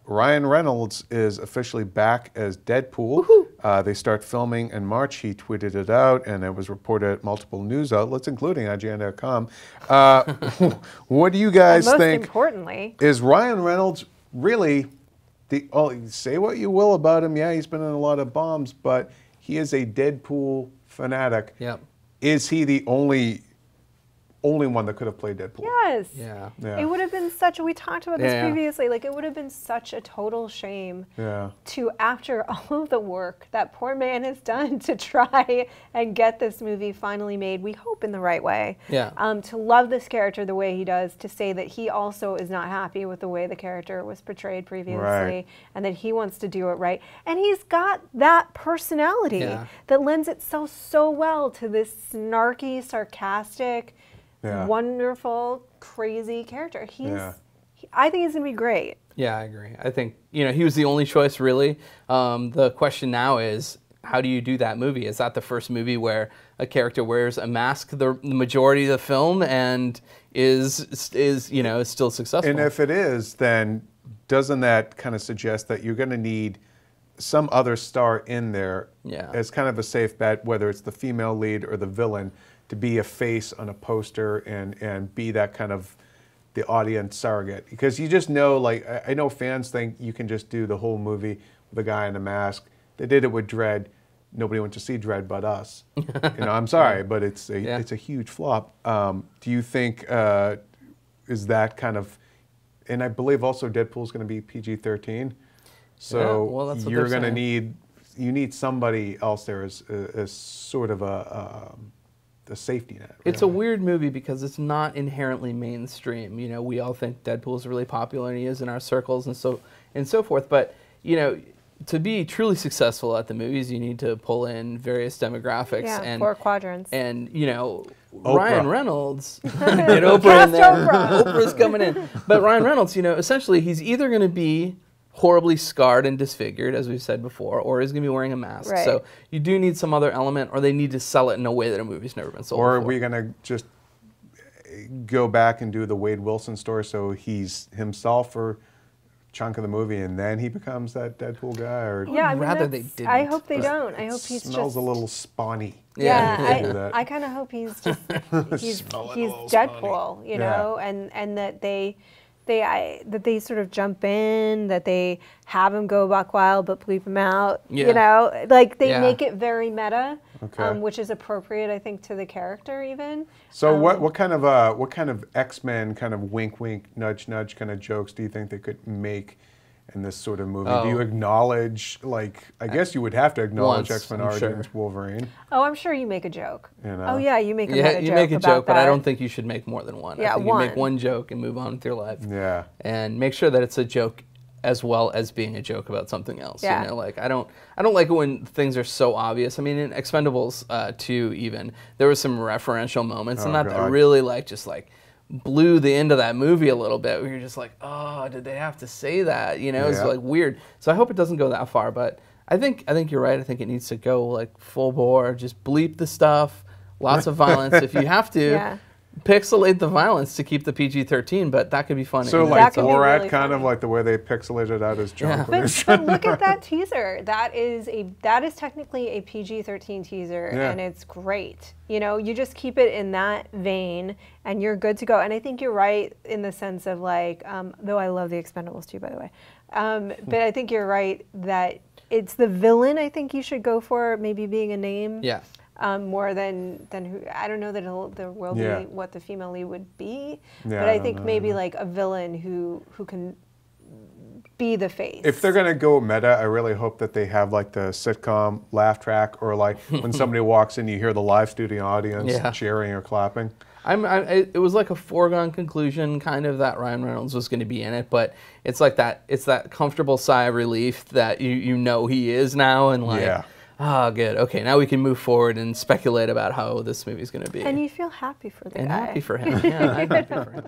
Ryan Reynolds is officially back as Deadpool. They start filming in March. He tweeted it out, and it was reported at multiple news outlets, including IGN.com. What do you guys think? Most importantly, is Ryan Reynolds really the? Oh, say what you will about him. Yeah, he's been in a lot of bombs, but he is a Deadpool fanatic. Yep. Is he the only one that could have played Deadpool? yes. Yeah. Yeah. It would have been such, we talked about this Yeah. previously, like it would have been such a total shame Yeah. to, after all of the work that poor man has done to try and get this movie finally made, we hope in the right way, Yeah. to love this character the way he does, to say that he also is not happy with the way the character was portrayed previously, Right. and that he wants to do it right. And he's got that personality Yeah. that lends itself so well to this snarky, sarcastic, Yeah. wonderful, crazy character. Yeah. I think he's gonna be great. Yeah, I agree. I think, he was the only choice, really. The question now is, how do you do that movie? Is that the first movie where a character wears a mask the majority of the film and is still successful? And if it is, then doesn't that kind of suggest that you're going to need some other star in there as kind of a safe bet, whether it's the female lead or the villain, to be a face on a poster and be that kind of the audience surrogate? Because you just know, like, I know fans think you can just do the whole movie with a guy in a mask. They did it with Dredd. Nobody went to see Dredd but us. I'm sorry, but it's a huge flop. Do you think is that kind of, and I believe also Deadpool's going to be PG-13, so that's what you're they're going to saying. need somebody else there as sort of a safety net. Really. It's a weird movie because it's not inherently mainstream. We all think Deadpool is really popular, and he is in our circles and so forth. But to be truly successful at the movies, you need to pull in various demographics. Yeah, and 4 quadrants. And Ryan Reynolds, get Oprah in Cast there. Oprah. Oprah's coming in. But Ryan Reynolds, essentially, he's either going to be horribly scarred and disfigured, as we've said before, or he's going to be wearing a mask. Right. So you do need some other element, or they need to sell it in a way that a movie's never been sold Or before. are we going to just go back and do the Wade Wilson story, so he's himself for a chunk of the movie, and then he becomes that Deadpool guy? Or Yeah, I mean, rather they didn't. I hope they don't. I hope he's smells just a little spawny. Yeah, I kind of hope he's just he's Smell it a he's little Deadpool, you know, and that they sort of jump in, that they have him go buck wild but bleep him out, you know, like they make it very meta, which is appropriate, I think, to the character even. So what kind of X-Men kind of wink wink nudge nudge kind of jokes do you think they could make in this sort of movie? Do you acknowledge, like, I guess you would have to acknowledge X-Men Origins Wolverine? Oh, I'm sure you make a joke. You know? Oh yeah, you make a meta you joke make a about joke, but I that. don't think you should make more than one. Yeah, I think you make one joke and move on with your life. Yeah. And make sure that it's a joke as well as being a joke about something else. Yeah. You know, like I don't like it when things are so obvious. I mean, in Expendables 2 even, there were some referential moments in that really just blew the end of that movie a little bit. Where you're just like, oh, did they have to say that? You know, it's like weird. So I hope it doesn't go that far, but I think you're right. I think it needs to go like full bore, just bleep the stuff, lots of violence if you have to. Pixelate the violence to keep the PG-13, but that could be funny. So like Borat, really kind of like the way they pixelated out his junk. But look at that teaser. That is technically a PG-13 teaser, and it's great. You know, you just keep it in that vein, and you're good to go. And I think you're right in the sense of like, though I love the Expendables too, by the way. But I think you're right that it's the villain. I think you should go for maybe being a name. Yeah. More than who, I don't know that there will be what the female lead would be, but I think maybe like a villain who can be the face. If they're gonna go meta, I really hope that they have like the sitcom laugh track, or like when somebody walks in, you hear the live studio audience cheering or clapping. It was like a foregone conclusion, kind of, that Ryan Reynolds was going to be in it, but it's like that. It's that comfortable sigh of relief that you know he is now, and like. Ah, good. Okay, now we can move forward and speculate about how this movie's going to be. And you feel happy for the guy. And happy for him. Yeah, I'm happy for him.